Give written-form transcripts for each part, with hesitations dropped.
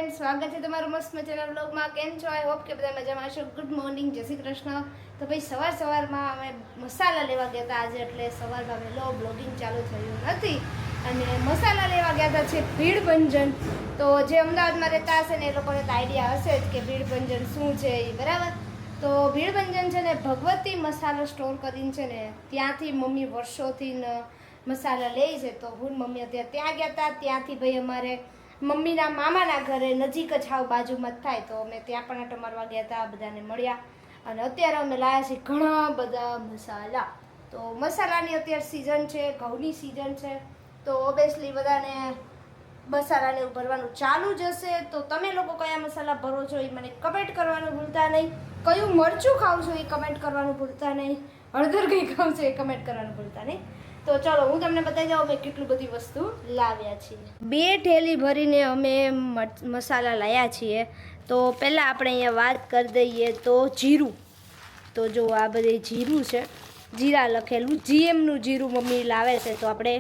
Friend, સ્વાગત છે તમારું મસ્ત મજાના વ્લોગમાં. કેમ છો? આઈ હોપ કે બધા મજામાં હશો. ગુડ મોર્નિંગ, જય શ્રી કૃષ્ણ. તો ભાઈ સવારમાં અમે મસાલા લેવા ગયા હતા આજે, એટલે સવારમાં વહેલો બ્લોગિંગ ચાલુ થયું નથી અને મસાલા લેવા ગયા હતા છે ભીડભંજન. તો જે અમદાવાદમાં રહેતા હશે ને એ લોકોને તો આઈડિયા હશે જ કે ભીડભંજન શું છે એ, બરાબર. તો ભીડભંજન છે ને ભગવતી મસાલો સ્ટોર કરીને છે ને, ત્યાંથી મમ્મી વર્ષોથી મસાલા લે છે. તો હું મમ્મી અત્યારે ત્યાં ગયા હતા. ત્યાંથી ભાઈ અમારે મમ્મીના મામાના ઘરે નજીક જ હાવ બાજુમાં જ થાય, તો અમે ત્યાં પણ આટો મારવા ગયા હતા, બધાને મળ્યા. અને અત્યારે અમે લાવ્યા છીએ ઘણા બધા મસાલા. તો મસાલાની અત્યારે સિઝન છે, ઘઉંની સિઝન છે, તો ઓબ્વિયસલી બધાને મસાલાને ભરવાનું ચાલુ જ હશે. તો તમે લોકો કયા મસાલા ભરો છો એ મને કમેન્ટ કરવાનું ભૂલતા નહીં. કયું મરચું ખાવ છો એ કમેન્ટ કરવાનું ભૂલતા નહીં. હળદર કઈ ખાવ છો એ કમેન્ટ કરવાનું ભૂલતા નહીં. તો ચલો હું તમને બતાવી દઉં અમે કેટલી બધી વસ્તુ લાવ્યા છીએ. 2 થેલી ભરીને અમે મસાલા લાવ્યા છીએ. તો પહેલાં આપણે અહીંયા વાત કરી દઈએ તો જીરું. તો જો આ બધી જીરું છે, જીરા લખેલું, જીએમનું જીરું મમ્મી લાવે છે. તો આપણે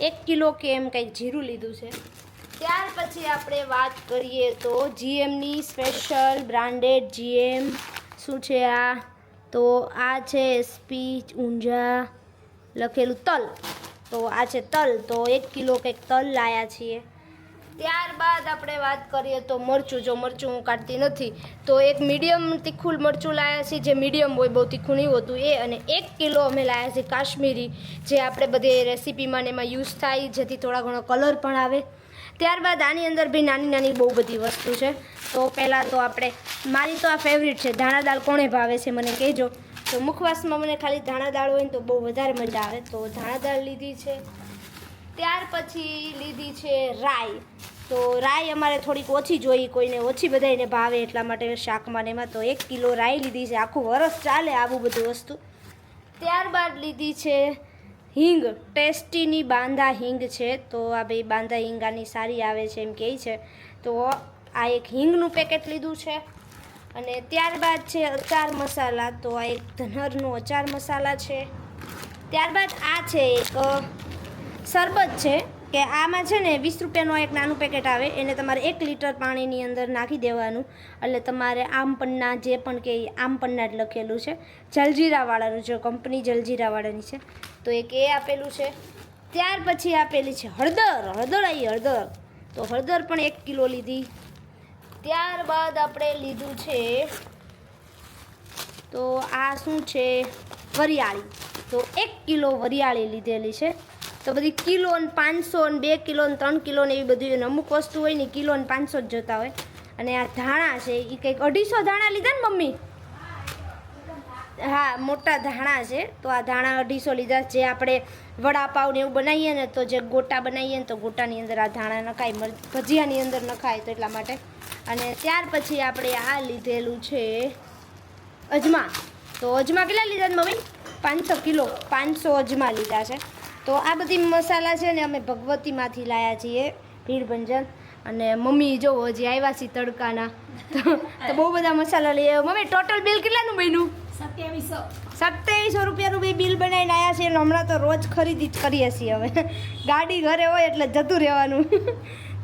1 કિલો કે એમ કંઈક જીરું લીધું છે. ત્યાર પછી આપણે વાત કરીએ તો જીએમની સ્પેશિયલ બ્રાન્ડેડ જીએમ શું છે આ, તો આ છે એસપી ઊંઝા લખેલું તલ. તો આ છે તલ, તો 1 કિલો કંઈક તલ લાવ્યા છીએ. ત્યારબાદ આપણે વાત કરીએ તો મરચું. જો મરચું હું કાઢતી નથી, તો એક મીડિયમ તીખું મરચું લાવ્યા છીએ, જે મીડિયમ હોય, બહુ તીખું નહીં હોતું એ. અને 1 કિલો અમે લાવ્યા છીએ કાશ્મીરી, જે આપણે બધી રેસીપીમાં ને એમાં યુઝ થાય, જેથી થોડા ઘણો કલર પણ આવે. ત્યારબાદ આની અંદર બી નાની નાની બહુ બધી વસ્તુ છે. તો પહેલાં તો આપણે, મારી તો આ ફેવરિટ છે, ધાણા દાળ કોને ભાવે છે મને કહેજો. તો મુખવાસમાં મને ખાલી ધાણા દાળ હોય ને તો બહુ વધારે મજા આવે. તો ધાણા દાળ લીધી છે. ત્યાર પછી લીધી છે રાઈ. તો રાઈ અમારે થોડીક ઓછી જોઈએ, કોઈને ઓછી બધાને ભાવે એટલા માટે શાકમાં એમાં. તો 1 કિલો રાઈ લીધી છે, આખું વરસ ચાલે આવું બધું વસ્તુ. ત્યારબાદ લીધી છે હિંગ, ટેસ્ટીની બાંધા હિંગ છે. તો આ ભાઈ બાંધા હિંગ આની સારી આવે છે એમ કહે છે. તો આ એક હિંગનું પેકેટ લીધું છે. અને ત્યારબાદ છે અચાર મસાલા. તો આ એક ધનરનો અચાર મસાલા છે. ત્યારબાદ આ છે એક શરબત છે, કે આમાં છે ને 20 રૂપિયાનું એક નાનું પેકેટ આવે, એને તમારે 1 લીટર પાણીની અંદર નાખી દેવાનું. એટલે તમારે આમપન્ના, જે પણ કે આમપન્ના જ લખેલું છે, જલજીરાવાળાનું છે, કંપની જલજીરાવાળાની છે. તો એક એ આપેલું છે. ત્યાર પછી આપેલી છે હળદર. તો હળદર પણ 1 કિલો લીધી. ત્યારબાદ આપણે લીધું છે, તો આ શું છે, વરિયાળી. તો 1 કિલો વરિયાળી લીધેલી છે. તો બધી કિલો ને 500 ને 2 કિલો ને 3 કિલો ને એવી બધી, અમુક વસ્તુ હોય ને કિલો ને 500 જ જોતા હોય. અને આ ધાણા છે એ કંઈક 250 ધાણા લીધા ને મમ્મી? હા, મોટા ધાણા છે. તો આ ધાણા 250 લીધા. જે આપણે વડાપાવ ને એવું બનાવીએ ને, તો જે ગોટા બનાવીએ ને, તો ગોટાની અંદર આ ધાણા નખાય, ભજીયાની અંદર નખાય, તો એટલા માટે. અને ત્યાર પછી આપણે આ લીધેલું છે અજમા. તો અજમા કેટલા લીધા મમ્મી? 500 કિલો, 500 અજમા લીધા છે. તો આ બધી મસાલા છે ને અમે ભગવતીમાંથી લાવ્યા છીએ, ભીડભંજન. અને મમ્મી જો હજી આવ્યા છીએ તડકાના, તો બહુ બધા મસાલા લઈ આવ્યા. મમ્મી ટોટલ બિલ કેટલાનું બન્યું? 2700 રૂપિયાનું બિલ બનાવીને આવ્યા છીએ. હમણાં તો રોજ ખરીદી જ કરીએ છીએ હવે. ગાડી ઘરે હોય એટલે જતું રહેવાનું.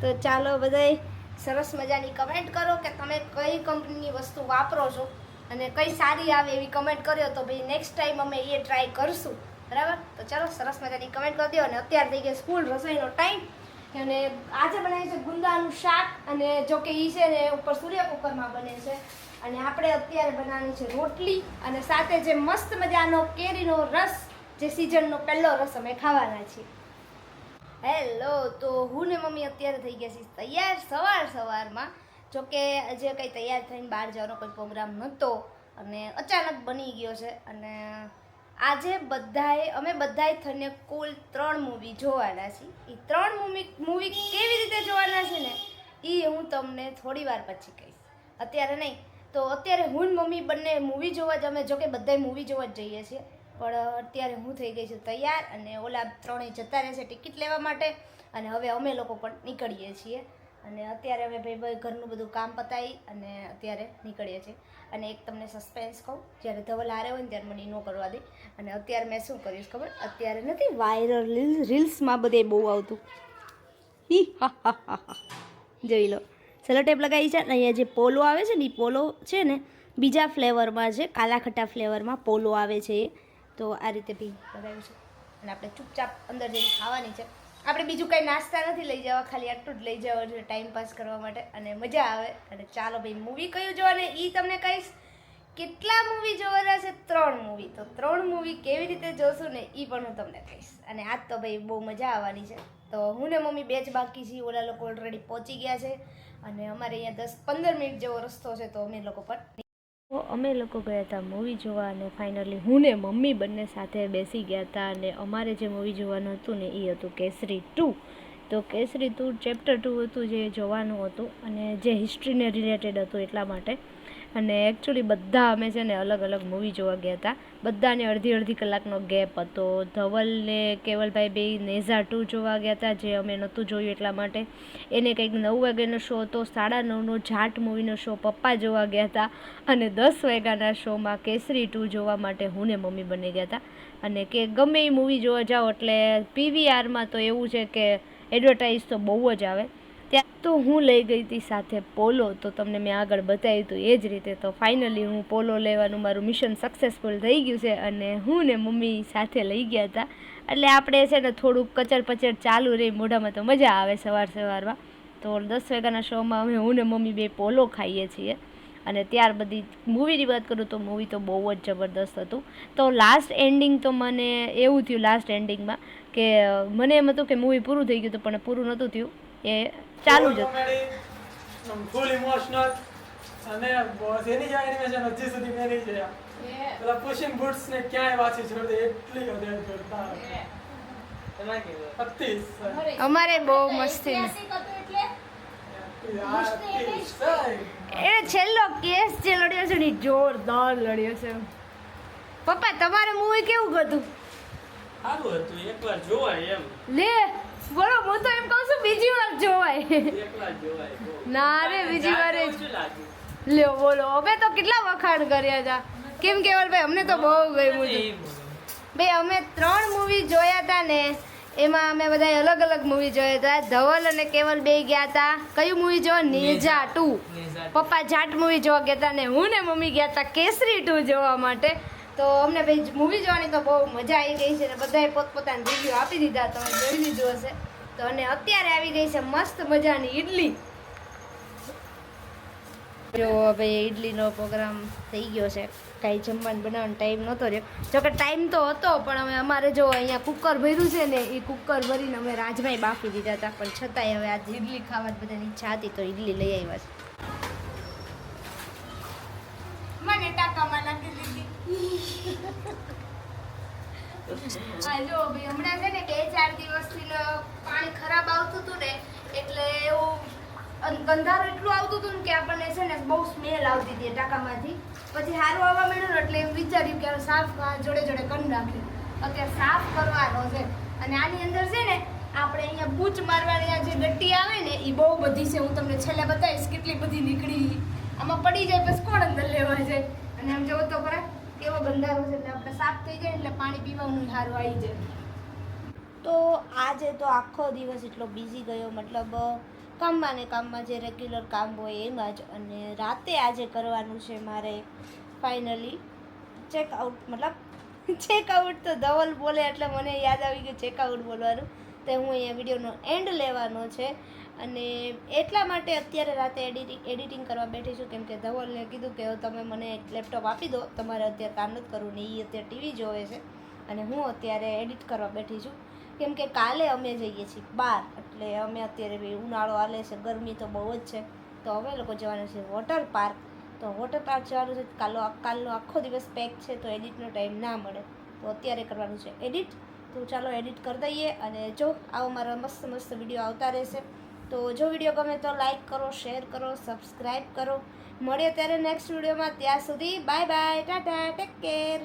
તો ચાલો બધાય સરસ મજાની કમેન્ટ કરો કે તમે કઈ કંપનીની વસ્તુ વાપરો છો અને કઈ સારી આવે એવી કમેન્ટ કર્યો, તો ભાઈ નેક્સ્ટ ટાઈમ અમે એ ટ્રાય કરશું, બરાબર. તો ચાલો સરસ મજાની કમેન્ટ કરી દો. અને અત્યારે થઈ ગઈ સ્કૂલ રસોઈનો ટાઈમ. અને આજે બનાવ્યું છે ગુંદાનું શાક, અને જો કે એ છે ને ઉપર સૂર્ય કુકરમાં બને છે. અને આપણે અત્યારે બનાવવાની છે રોટલી, અને સાથે જે મસ્ત મજાનો કેરીનો રસ, જે સિઝનનો પહેલો રસ અમે ખાવાના છીએ. હેલો, તો હું ને મમ્મી અત્યારે થઈ ગયા છીએ તૈયાર સવારમાં. જોકે આજે કંઈ તૈયાર થઈને બહાર જવાનો કોઈ પ્રોગ્રામ નહોતો અને અચાનક બની ગયો છે. અને આજે અમે બધાએ થઈને કુલ 3 મૂવી જોવાના છીએ. એ 3 મૂવી કેવી રીતે જોવાના છે ને એ હું તમને થોડી વાર પછી કહીશ, અત્યારે નહીં. તો અત્યારે હું ને મમ્મી બંને મૂવી જોવા જ, અમે જોકે બધાએ મૂવી જોવા જ જઈએ છીએ, પણ અત્યારે હું થઈ ગઈ છું તૈયાર. અને ઓલા 3 જતા રહે છે ટિકિટ લેવા માટે. અને હવે અમે લોકો પણ નીકળીએ છીએ. અને અત્યારે અમે ભાઈ ઘરનું બધું કામ પતાવી અને અત્યારે નીકળીએ છીએ. અને એક તમને સસ્પેન્સ કહું, જ્યારે ધવલ હારે હોય ને ત્યારે મને ન કરવા દે. અને અત્યારે મેં શું કર્યું ખબર? અત્યારે નથી વાયરલ રીલ્સમાં બધે બહુ આવતું, જોઈ લો. સેલો ટેપ લગાવી છે. અને અહીંયા જે પોલો આવે છે ને એ પોલો છે ને બીજા ફ્લેવરમાં છે, કાલા ખટ્ટા ફ્લેવરમાં પોલો આવે છે એ. તો આ રીતે બી લગાવ્યું છે. અને આપણે ચૂપચાપ અંદર જઈને ખાવાની છે. આપણે બીજું કંઈ નાસ્તા નથી લઈ જવા, ખાલી આટલું જ લઈ જવા જોઈએ ટાઈમ પાસ કરવા માટે અને મજા આવે. અને ચાલો ભાઈ મૂવી કયું જોવાને એ તમને કહીશ. કેટલા મૂવી જોવાના છે? 3 મૂવી. તો 3 મૂવી કેવી રીતે જોશું ને એ પણ હું તમને કહીશ. અને આજ તો ભાઈ બહુ મજા આવવાની છે. તો હું ને મમ્મી 2 જ બાકી છીએ, ઓલા લોકો ઓલરેડી પહોંચી ગયા છે. અને અમારે અહીંયા 10-15 મિનિટ જેવો રસ્તો છે. તો અમે લોકો ગયા હતા મૂવી જોવા. અને ફાઇનલી હું ને મમ્મી બંને સાથે બેસી ગયા હતા. અને અમારે જે મૂવી જોવાનું હતું ને એ હતું કેસરી 2. તો કેસરી 2 ચેપ્ટર 2 હતું જે જોવાનું હતું, અને જે હિસ્ટ્રીને રિલેટેડ હતું એટલા માટે. અને એકચ્યુઅલી બધા અમે છે ને અલગ અલગ મૂવી જોવા ગયા હતા. બધાને અડધી કલાકનો ગેપ હતો. ધવલ ને કેવલભાઈ બે નેઝા 2 જોવા ગયા હતા, જે અમે નહોતું જોયું એટલા માટે. એને કંઈક 9 વાગ્યાનો શો હતો. 9:30નો જાટ મૂવીનો શો પપ્પા જોવા ગયા હતા. અને 10 વાગ્યાના શોમાં કેસરી 2 જોવા માટે હું ને મમ્મી બની ગયા હતા. અને કે ગમે એ મૂવી જોવા જાઓ એટલે PVRમાં તો એવું છે કે એડવર્ટાઇઝ તો બહુ જ આવે. ત્યાં તો હું લઈ ગઈ હતી સાથે પોલો. તો તમને મેં આગળ બતાવ્યું હતું એ જ રીતે. તો ફાઇનલી હું પોલો લેવાનું મારું મિશન સક્સેસફુલ થઈ ગયું છે. અને હું ને મમ્મી સાથે લઈ ગયા હતા. એટલે આપણે છે ને થોડુંક કચર પચર ચાલુ રહી મોઢામાં, તો મજા આવે સવારમાં. તો 10 વાગ્યાના શોમાં અમે હું ને મમ્મી 2 પોલો ખાઈએ છીએ. અને ત્યાર બધી મૂવીની વાત કરું તો મૂવી તો બહુ જ જબરદસ્ત હતું. તો લાસ્ટ એન્ડિંગ તો મને એવું થયું, લાસ્ટ એન્ડિંગમાં કે મને એમ હતું કે મૂવી પૂરું થઈ ગયું હતું, પણ પૂરું નહોતું થયું. એ ચાલુ જ હતું. ફૂલ ઇમોશનલ. અને એની જ એનિમેશન હજી સુધી મેં નહીં જોયા. પેલા પુશિંગ બૂટ્સ ને ક્યાંય વાંચી છોડ દે એટલી હદે જોરદાર. અમારે બહુ મસ્તી. એ છેલ્લો કેસ જે લડ્યો છે ને જોરદાર લડ્યો છે. પપ્પા તમારે મૂવી કેવું હતું? સારું હતું, એકવાર જોવાય એમ. લે બોલો, હું તો એમ કહું છું બીજી વાર જોવાય. એકવાર જોવાય. ના રે, બીજી વાર જ લ્યો. બોલો, અમે તો કેટલા વખાણ કર્યા હતા. કેમ કેવલભાઈ, અમને તો બહુ ગમ્યું હતું. ભાઈ અમે 3 મૂવી જોયા હતા ને, એમાં અમે બધા અલગ અલગ મૂવી જોયા હતા. ધવલ અને કેવલ બે ગયા હતા. કયું મૂવી જોવા? નેઝા 2. પપ્પા જાટ મૂવી જોવા ગયા હતા. ને હું ને મમ્મી ગયા હતા કેસરી 2 જોવા માટે. તો અમને ભાઈ મૂવી જોવાની તો બહુ મજા આવી ગઈ છે. ને બધાએ પોતપોતાના રિવ્યૂ આપી દીધા, તમે જોઈ લીધું હશે. તો અને અત્યારે આવી ગઈ છે મસ્ત મજાની ઈડલી. જો ભાઈ ઈડલીનો પ્રોગ્રામ થઈ ગયો છે. કાંઈ જમવાનું બનાવવાનો ટાઈમ નહોતો રહ્યો. જોકે ટાઈમ તો હતો, પણ અમે અમારે જો અહીંયા કુકર ભર્યું છે ને, એ કુકર ભરીને અમે રાજમાઈ બાફી દીધા હતા. પણ છતાંય હવે આજે ઈડલી ખાવાની બધાની ઈચ્છા હતી તો ઈડલી લઈ આવ્યા છે. મને ટાંકામાં નાખી દીધી. હા જો ભાઈ, હમણાં છે ને 2-4 દિવસથી પાણી ખરાબ આવતું હતું ને, એટલે એવું ગંધારું એટલું આવતું હતું ને કે આપણને છે ને બહુ સ્મેલ આવતી હતી ટાંકામાંથી. પછી સારું આવવા માંડ્યું ને એટલે એમ વિચાર્યું કે સાફ જોડે જોડે કરી નાખ્યું. અત્યારે સાફ કરવાનો છે. અને આની અંદર છે ને આપણે અહીંયા બૂચ મારવાની આ જે ગટ્ટી આવે ને એ બહુ બધી છે. હું તમને છેલ્લે બતાવીશ કેટલી બધી નીકળી. આમાં પડી જાય પછી કોણ અંદર લેવા જાય. અને આમ જોવો તો ખરા કેવો ગંધારો છે. એટલે આપણે સાફ થઈ જાય એટલે પાણી પીવાનું સારું આવી જાય. તો આજે તો આખો દિવસ એટલો બિઝી ગયો, મતલબ કામમાં ને કામમાં, જે રેગ્યુલર કામ હોય એમાં જ. અને રાતે આજે કરવાનું છે મારે ફાઇનલી ચેકઆઉટ. મતલબ ચેકઆઉટ તો ધવલ બોલે એટલે મને યાદ આવી ગયું ચેકઆઉટ બોલવાનું. તો હું અહીંયા વિડીયોનો એન્ડ લેવાનો છે. અને એટલા માટે અત્યારે રાતે એડિટિંગ કરવા બેઠી છું. કેમ કે ધવલને કીધું કે તમે મને લેપટોપ આપી દો, તમારે અત્યારે કામ નથી કરવું ને. એ અત્યારે ટીવી જોવે છે અને હું અત્યારે એડિટ કરવા બેઠી છું. કેમ કે કાલે અમે જઈએ છીએ બહાર. એટલે અમે અત્યારે ઉનાળો હાલે છે, ગરમી તો બહુ જ છે. તો અમે લોકો જવાના છે વોટર પાર્ક. તો વોટર પાર્ક જવાનું છે. કાલનો આખો દિવસ પેક છે, તો એડિટનો ટાઈમ ના મળે. તો અત્યારે કરવાનું છે એડિટ. તો ચાલો એડિટ કરી દઈએ. અને જો આવો મારા મસ્ત મસ્ત વિડીયો આવતા રહેશે. તો જો વિડીયો ગમે તો લાઈક કરો, શેર કરો, સબસ્ક્રાઈબ કરો. મળીએ ત્યારે નેક્સ્ટ વિડીયોમાં. ત્યાં સુધી bye bye, Tata, take care.